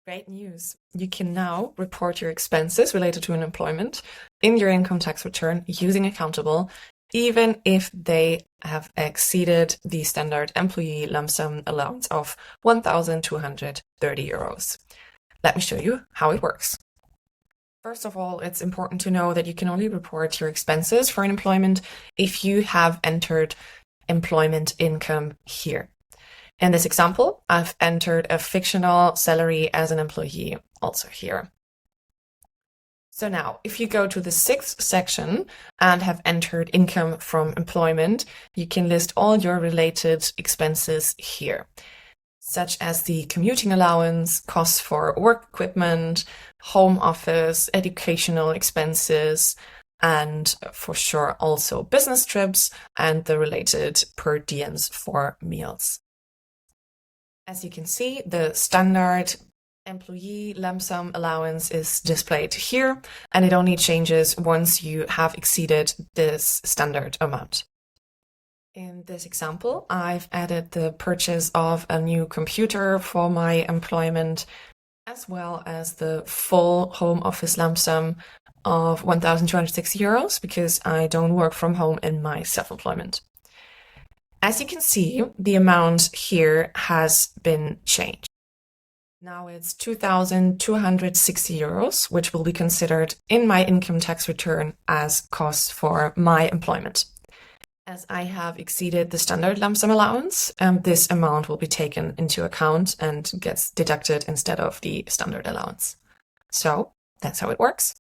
Great news. You can now report your expenses related to an employment in your income tax return using Accountable, even if they have exceeded the standard employee lump sum allowance of 1,230 euros. Let me show you how it works. First of all, it's important to know that you can only report your expenses for an employment if you have entered employment income here. In this example, I've entered a fictional salary as an employee also here. So now, if you go to the sixth section and have entered income from employment, you can list all your related expenses here, such as the commuting allowance, costs for work equipment, home office, educational expenses, and for sure also business trips and the related per diems for meals. As you can see, the standard employee lump sum allowance is displayed here, and it only changes once you have exceeded this standard amount. In this example, I've added the purchase of a new computer for my employment, as well as the full home office lump sum of 1,260 euros because I don't work from home in my self-employment. As you can see, the amount here has been changed. Now it's 2,260 euros, which will be considered in my income tax return as costs for my employment. As I have exceeded the standard lump sum allowance, this amount will be taken into account and gets deducted instead of the standard allowance. So that's how it works.